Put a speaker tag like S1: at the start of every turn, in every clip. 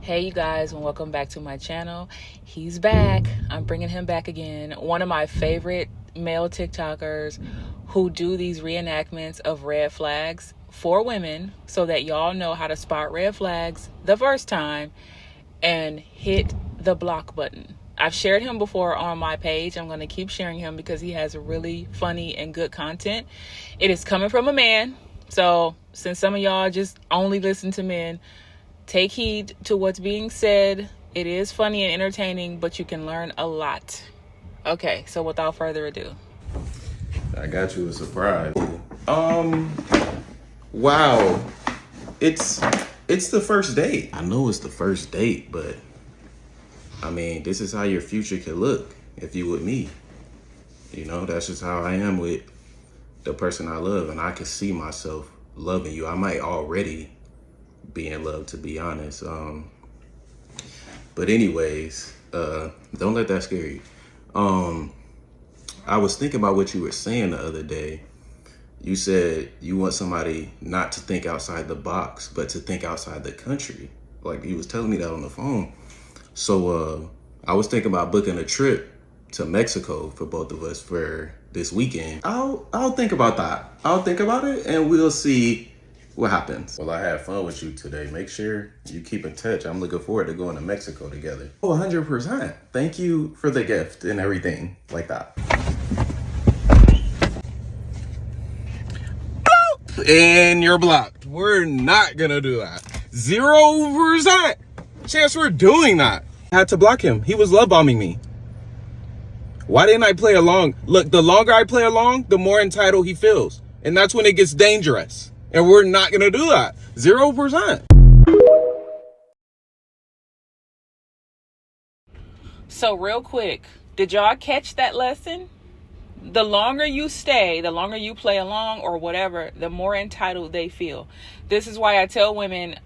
S1: Hey you guys, and welcome back to my channel. He's back. I'm bringing him back again. One of my favorite male TikTokers who do these reenactments of red flags for women so that y'all know how to spot red flags the first time and hit the block button. I've shared him before on my page. I'm going to keep sharing him because he has really funny and good content. It is coming from a man. So since some of y'all just only listen to men, take heed to what's being said. It is funny and entertaining, but you can learn a lot. Okay, so without further ado.
S2: I got you a surprise. Wow. It's the first date. I know it's the first date, but I mean, this is how your future could look if you with me. You know, that's just how I am with the person I love, and I can see myself loving you. I might already be in love, to be honest. But anyways, don't let that scare you. I was thinking about what you were saying the other day. You said you want somebody not to think outside the box, but to think outside the country. Like, you was telling me that on the phone. So I was thinking about booking a trip to Mexico for both of us for this weekend. I'll think about that. I'll think about it, and we'll see what happens. Well, I had fun with you today. Make sure you keep in touch. I'm looking forward to going to Mexico together. Oh, 100%. Thank you for the gift and everything like that. And you're blocked. We're not gonna do that. 0% chance we're doing that. I had to block him. He was love bombing me. Why didn't I play along? Look, the longer I play along, the more entitled he feels. And that's when it gets dangerous. And we're not gonna do that. 0%.
S1: So real quick, did y'all catch that lesson? The longer you stay, the longer you play along or whatever, the more entitled they feel. This is why I tell women,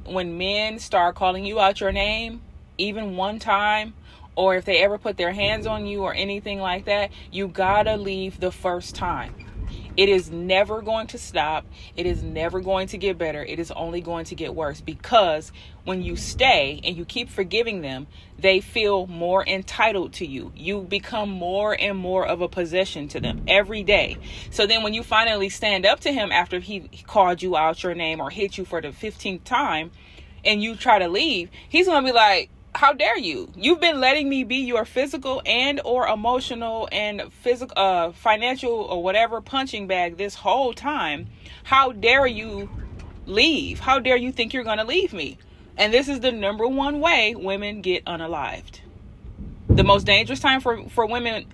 S1: when men start calling you out your name, even one time, or if they ever put their hands on you or anything like that, you gotta leave the first time. It is never going to stop. It is never going to get better. It is only going to get worse, because when you stay and you keep forgiving them, they feel more entitled to you. You become more and more of a possession to them every day. So then when you finally stand up to him after he called you out your name or hit you for the 15th time and you try to leave, he's going to be like, how dare you? You've been letting me be your physical and or emotional and physical, financial or whatever punching bag this whole time. How dare you leave? How dare you think you're going to leave me? And this is the number one way women get unalived. The most dangerous time for women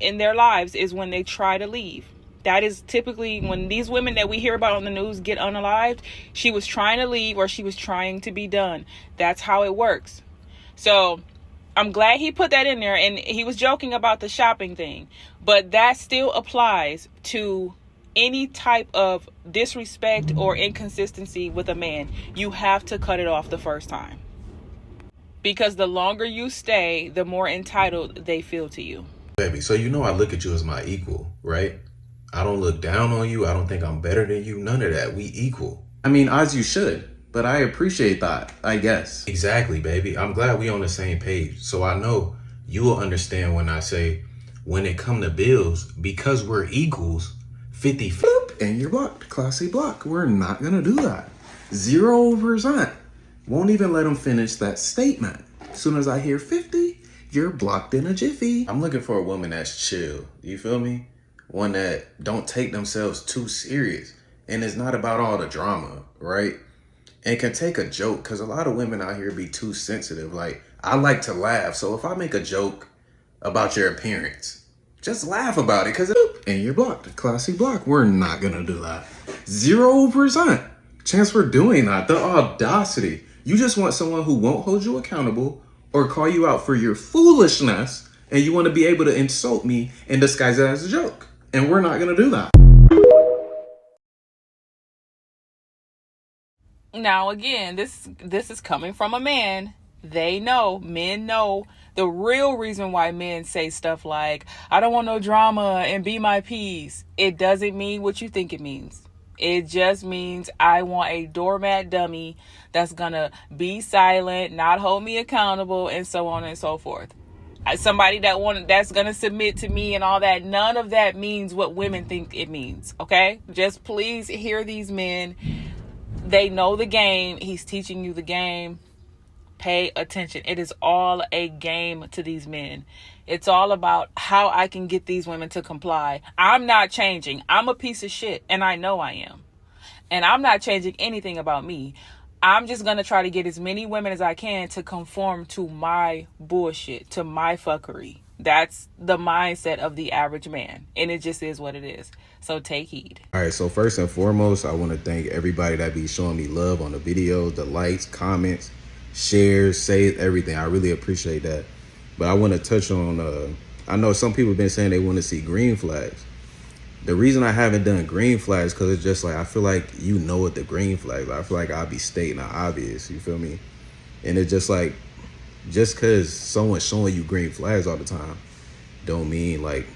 S1: in their lives is when they try to leave. That is typically when these women that we hear about on the news get unalived. She was trying to leave or she was trying to be done. That's how it works. So I'm glad he put that in there, and he was joking about the shopping thing, but that still applies to any type of disrespect or inconsistency with a man. You have to cut it off the first time, because the longer you stay, the more entitled they feel to you.
S2: Baby, so you know I look at you as my equal, right? I don't look down on you. I don't think I'm better than you. None of that. We equal. I mean, as you should. But I appreciate that, I guess. Exactly, baby. I'm glad we on the same page. So I know you will understand when I say, when it come to bills, because we're equals, 50 and you're blocked. Classy block. We're not gonna do that. 0%. Won't even let them finish that statement. As soon as I hear 50, you're blocked in a jiffy. I'm looking for a woman that's chill. You feel me? One that don't take themselves too serious. And it's not about all the drama, right? And can take a joke, because a lot of women out here be too sensitive. Like, I like to laugh. So if I make a joke about your appearance, just laugh about it, because and you're blocked. Classy block. We're not going to do that. 0% chance we're doing that. The audacity. You just want someone who won't hold you accountable or call you out for your foolishness, and you want to be able to insult me and disguise it as a joke. And we're not going to do that.
S1: Now, again, this is coming from a man. Men know the real reason why men say stuff like, I don't want no drama and be my peace. It doesn't mean what you think it means. It just means I want a doormat dummy that's gonna be silent, not hold me accountable, and so on and so forth. Somebody that's gonna submit to me and all that. None of that means what women think it means. Okay, just please hear these men. They know the game. He's teaching you the game. Pay attention. It is all a game to these men. It's all about how I can get these women to comply. I'm not changing. I'm a piece of shit, and I know I am. And I'm not changing anything about me. I'm just going to try to get as many women as I can to conform to my bullshit, to my fuckery. That's the mindset of the average man. And it just is what it is. So take heed.
S2: All right, so first and foremost, I want to thank everybody that be showing me love on the videos, the likes, comments, shares, saves, everything. I really appreciate that. But I want to touch on, I know some people have been saying they want to see green flags. The reason I haven't done green flags because it's just like, I feel like you know what the green flags are. I feel like I'll be stating the obvious, you feel me? And it's just like, just because someone's showing you green flags all the time don't mean like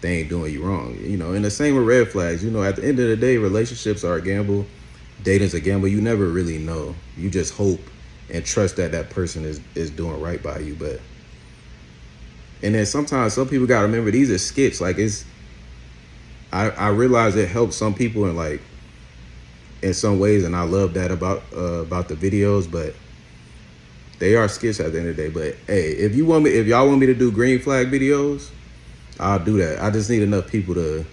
S2: they ain't doing you wrong, you know? And the same with red flags. You know, at the end of the day, relationships are a gamble. Dating's a gamble. You never really know. You just hope and trust that that person is doing right by you. But, and then sometimes some people got to remember these are skits. Like I realize it helps some people in like in some ways, and I love that about the videos, but they are skits at the end of the day. But hey, if y'all want me to do green flag videos, I'll do that. I just need enough people to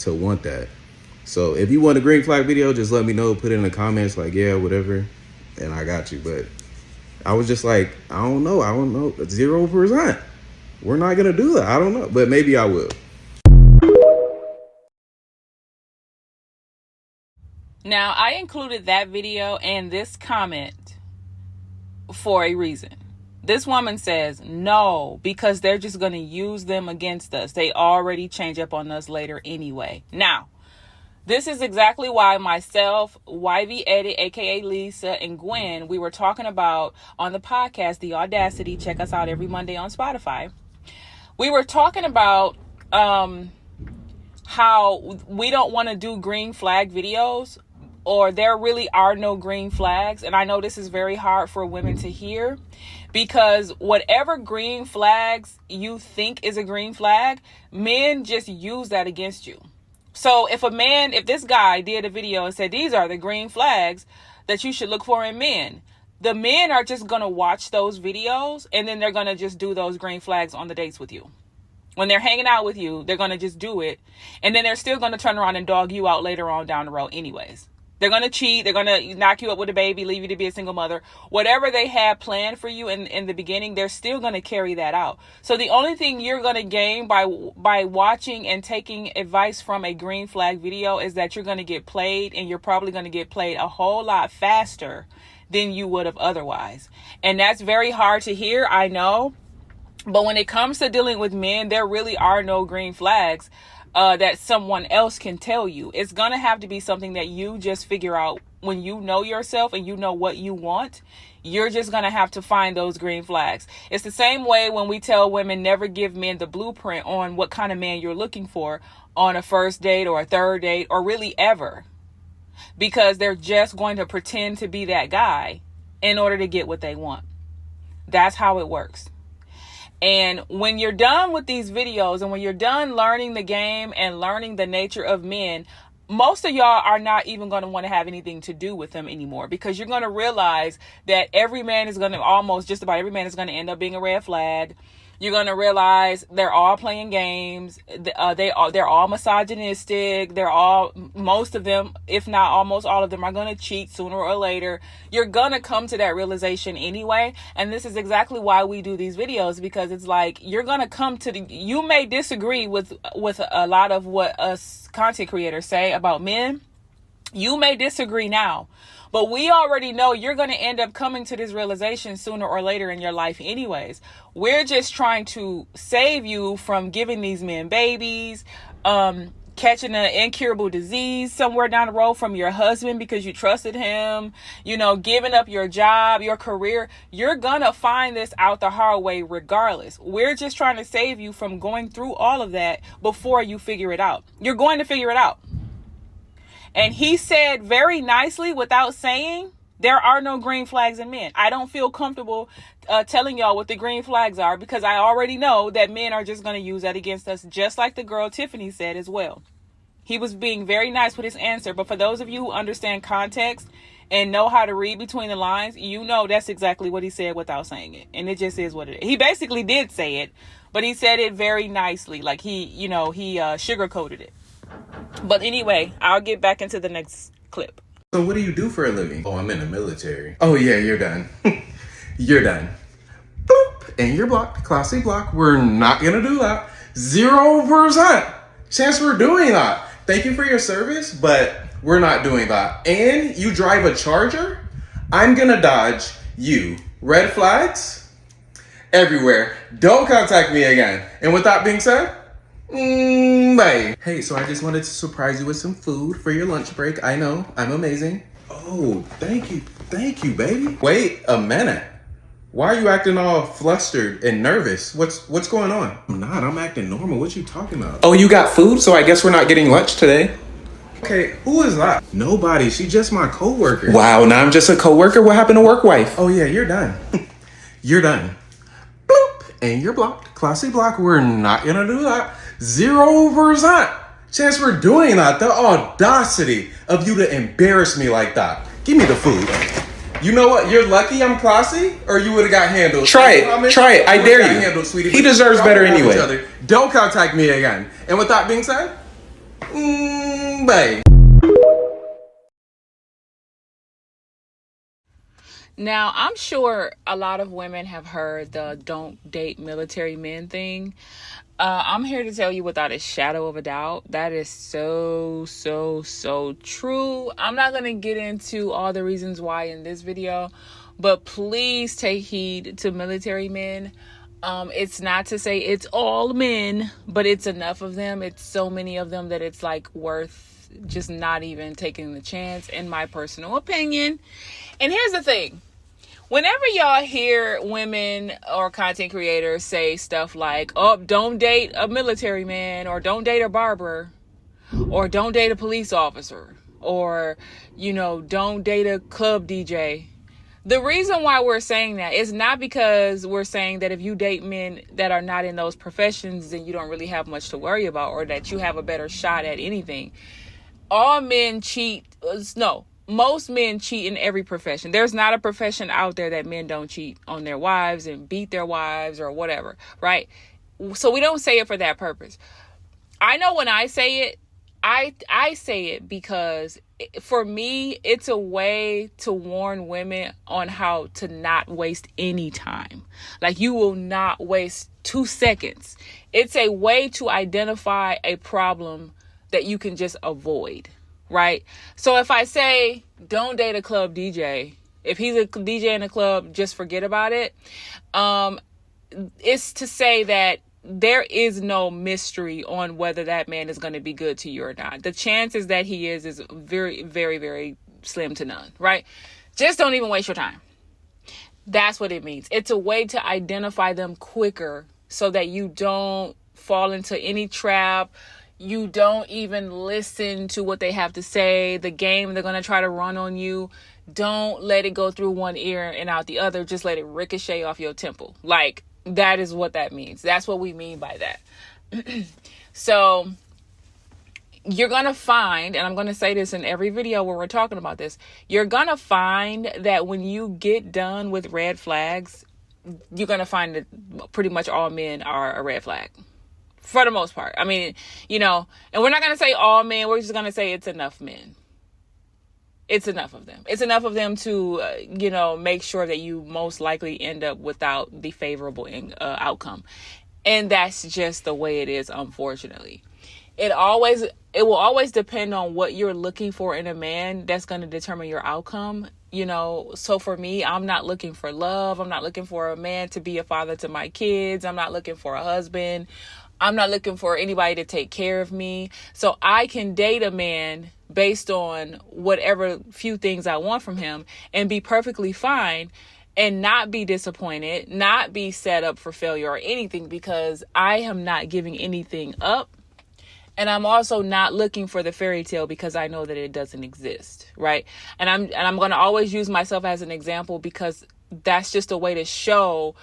S2: want that. So if you want a green flag video, just let me know, put it in the comments, like, yeah, whatever, and I got you. But I was just like, I don't know, 0%. We're not gonna do that. I don't know, but maybe I will.
S1: Now, I included that video and this comment for a reason. This woman says no, because they're just going to use them against us. They already change up on us later anyway. Now, this is exactly why myself, YV Edit, aka Lisa, and Gwen, we were talking about on the podcast, the Audacity. Check us out every Monday on Spotify. We were talking about how we don't want to do green flag videos, or there really are no green flags. And I know this is very hard for women to hear, because whatever green flags you think is a green flag, men just use that against you. So if this guy did a video and said, these are the green flags that you should look for in men, the men are just going to watch those videos, and then they're going to just do those green flags on the dates with you. When they're hanging out with you, they're going to just do it. And then they're still going to turn around and dog you out later on down the road anyways. They're going to cheat. They're going to knock you up with a baby, leave you to be a single mother. Whatever they had planned for you in the beginning, they're still going to carry that out. So the only thing you're going to gain by watching and taking advice from a green flag video is that you're going to get played, and you're probably going to get played a whole lot faster than you would have otherwise. And that's very hard to hear, I know. But when it comes to dealing with men, there really are no green flags that someone else can tell you. It's going to have to be something that you just figure out when you know yourself and you know what you want. You're just going to have to find those green flags. It's the same way when we tell women never give men the blueprint on what kind of man you're looking for on a first date or a third date, or really ever, because they're just going to pretend to be that guy in order to get what they want. That's how it works. And when you're done with these videos, and when you're done learning the game and learning the nature of men, most of y'all are not even going to want to have anything to do with them anymore, because you're going to realize that just about every man is going to end up being a red flag. You're going to realize they're all playing games. They're all misogynistic. Most of them, if not almost all of them, are going to cheat sooner or later. You're going to come to that realization anyway. And this is exactly why we do these videos, because it's like, you're going to come to you may disagree with a lot of what us content creators say about men. You may disagree now, but we already know you're going to end up coming to this realization sooner or later in your life anyways. We're just trying to save you from giving these men babies, catching an incurable disease somewhere down the road from your husband because you trusted him, giving up your job, your career. You're going to find this out the hard way regardless. We're just trying to save you from going through all of that before you figure it out. You're going to figure it out. And he said very nicely, without saying, There are no green flags in men. I don't feel comfortable telling y'all what the green flags are, because I already know that men are just going to use that against us, just like the girl Tiffany said as well. He was being very nice with his answer, but for those of you who understand context and know how to read between the lines, you know that's exactly what he said without saying it. And it just is what it is. He basically did say it, but he said it very nicely. Like he sugarcoated it. But anyway, I'll get back into the next clip.
S2: So what do you do for a living? Oh, I'm in the military. Oh yeah, you're done. You're done. Boop. And you're blocked. Classy block. We're not gonna do that. 0% chance we're doing that. Thank you for your service, but we're not doing that. And you drive a Charger? I'm gonna dodge you. Red flags everywhere. Don't contact me again. And with that being said, bye. Hey, so I just wanted to surprise you with some food for your lunch break. I know, I'm amazing. Oh, thank you. Thank you, baby. Wait a minute. Why are you acting all flustered and nervous? What's going on? I'm not. I'm acting normal. What you talking about? Oh, you got food? So I guess we're not getting lunch today. Okay, who is that? Nobody. She's just my coworker. Wow, now I'm just a coworker? What happened to work wife? Oh yeah, you're done. You're done. Bloop. And you're blocked. Classy block. We're not gonna do that. 0% chance we're doing that. The audacity of you to embarrass me like that. Give me the food. You know what? You're lucky I'm classy, or you would have got handled. Try it. Try it. I dare you. Handled, sweetie, he deserves better anyway. Don't contact me again. And with that being said, bye.
S1: Now, I'm sure a lot of women have heard the don't date military men thing. I'm here to tell you without a shadow of a doubt, that is so true. I'm not going to get into all the reasons why in this video, but please take heed to military men. It's not to say it's all men, but it's enough of them. It's so many of them that it's like worth just not even taking the chance, in my personal opinion. And here's the thing. Whenever y'all hear women or content creators say stuff like, oh, don't date a military man, or don't date a barber, or don't date a police officer, or, don't date a club DJ. The reason why we're saying that is not because we're saying that if you date men that are not in those professions, then you don't really have much to worry about, or that you have a better shot at anything. All men cheat. No. Most men cheat in every profession. There's not a profession out there that men don't cheat on their wives and beat their wives or whatever, right? So we don't say it for that purpose. I know when I say it, I say it because for me, it's a way to warn women on how to not waste any time. Like, you will not waste 2 seconds. It's a way to identify a problem that you can just avoid. Right? So if I say, don't date a club DJ, if he's a DJ in a club, just forget about it. It's to say that there is no mystery on whether that man is going to be good to you or not. The chances that he is very, very, very slim to none. Right? Just don't even waste your time. That's what it means. It's a way to identify them quicker so that you don't fall into any trap. You don't even listen to what they have to say, the game they're going to try to run on you. Don't let it go through one ear and out the other. Just let it ricochet off your temple. Like, that is what that means. That's what we mean by that. So you're going to find, and I'm going to say this in every video where we're talking about this, you're going to find that when you get done with red flags, you're going to find that pretty much all men are a red flag. For the most part. I mean, and we're not going to say all men. We're just going to say it's enough men. It's enough of them. It's enough of them to, make sure that you most likely end up without the favorable outcome. And that's just the way it is, unfortunately. It will always depend on what you're looking for in a man. That's going to determine your outcome. So for me, I'm not looking for love. I'm not looking for a man to be a father to my kids. I'm not looking for a husband. I'm not looking for anybody to take care of me. So I can date a man based on whatever few things I want from him and be perfectly fine and not be disappointed, not be set up for failure or anything, because I am not giving anything up And I'm also not looking for the fairy tale because I know that it doesn't exist, right? And I'm going to always use myself as an example because that's just a way to show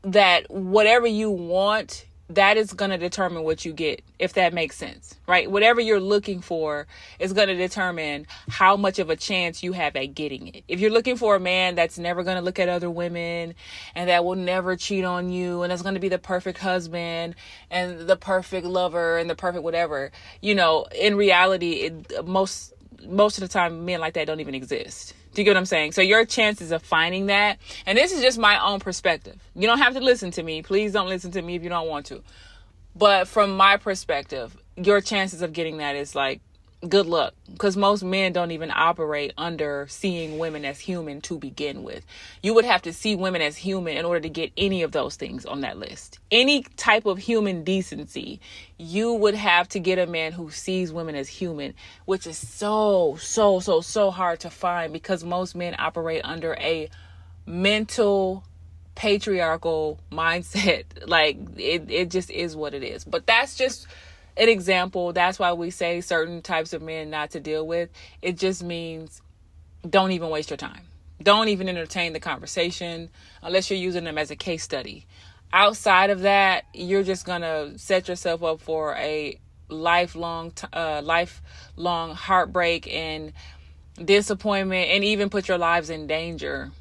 S1: that whatever you want, that is going to determine what you get, if that makes sense, right? Whatever you're looking for is going to determine how much of a chance you have at getting it. If you're looking for a man that's never going to look at other women and that will never cheat on you and that's going to be the perfect husband and the perfect lover and the perfect whatever, you know, in reality, most of the time, men like that don't even exist. Do you get what I'm saying? So your chances of finding that, and this is just my own perspective. You don't have to listen to me. Please don't listen to me if you don't want to. But from my perspective, your chances of getting that is like, good luck. Because most men don't even operate under seeing women as human to begin with. You would have to see women as human in order to get any of those things on that list. Any type of human decency, you would have to get a man who sees women as human, which is so hard to find because most men operate under a mental patriarchal mindset. Like it just is what it is. But that's just an example. That's why we say certain types of men not to deal with. It just means don't even waste your time. Don't even entertain the conversation unless you're using them as a case study. Outside of that, you're just going to set yourself up for a lifelong heartbreak and disappointment, and even put your lives in danger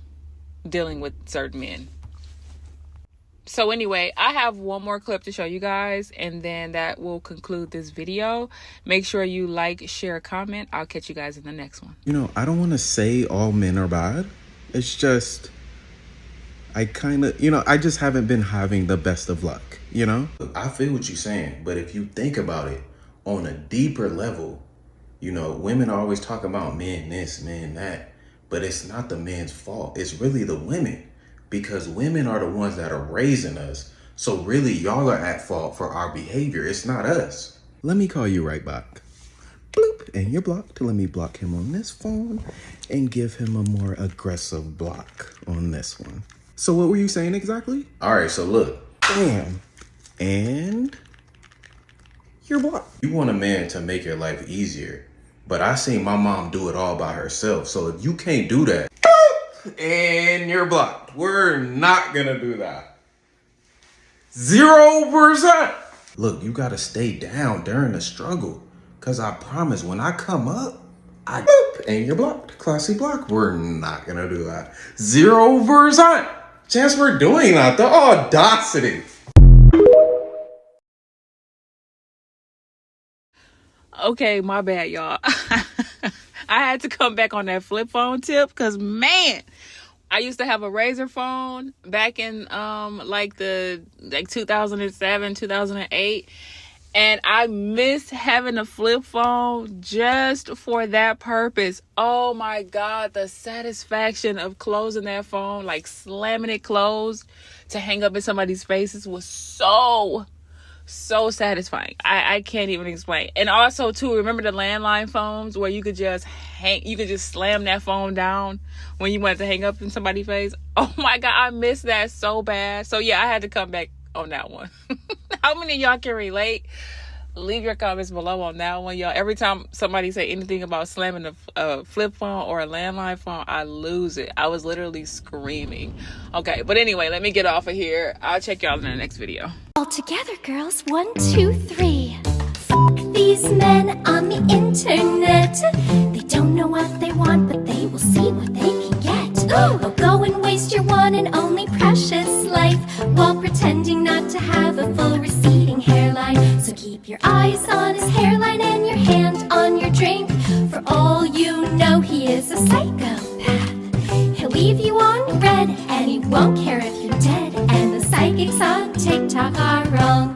S1: dealing with certain men. So anyway, I have one more clip to show you guys, and then that will conclude this video. Make sure you like, share, comment. I'll catch you guys in the next one.
S2: You know, I don't want to say all men are bad. It's just, I just haven't been having the best of luck, you know? I feel what you're saying, but if you think about it on a deeper level, you know, women are always talking about men this, men that, but it's not the men's fault. It's really the women. Because women are the ones that are raising us. So really, y'all are at fault for our behavior. It's not us. Let me call you right back. Bloop. And you're blocked. Let me block him on this phone and give him a more aggressive block on this one. So what were you saying exactly? All right, so look. Bam. And you're blocked. You want a man to make your life easier. But I seen my mom do it all by herself. So if you can't do that, and you're blocked. We're not gonna do that. 0%. Look, you gotta stay down during the struggle. Cause I promise when I come up, and you're blocked. Classy block. We're not gonna do that. 0%. Chance we're doing that. The audacity.
S1: Okay, my bad, y'all. I had to come back on that flip phone tip because, man, I used to have a Razor phone back in 2007, 2008. And I miss having a flip phone just for that purpose. Oh my God, the satisfaction of closing that phone, like slamming it closed to hang up in somebody's faces was so satisfying. I can't even explain. And also too, remember the landline phones where you could just slam that phone down when you wanted to hang up in somebody's face? Oh my God, I miss that so bad. So yeah, I had to come back on that one. How many of y'all can relate? Leave your comments below on that one, y'all. Every time somebody say anything about slamming a flip phone or a landline phone, I lose it. I was literally screaming. Okay, but anyway, let me get off of here. I'll check y'all in the next video.
S3: All together, girls. 1, 2, 3. Fuck these men on the internet. They don't know what they want, but they will see what they can get. Oh, go and waste your one and only precious life while pretending not to have a full receding hairline. So keep your eyes on his hairline and your hand on your drink. For all you know, he is a psychopath. He'll leave you on red, and he won't care if you're dead. And the psychics on TikTok are wrong.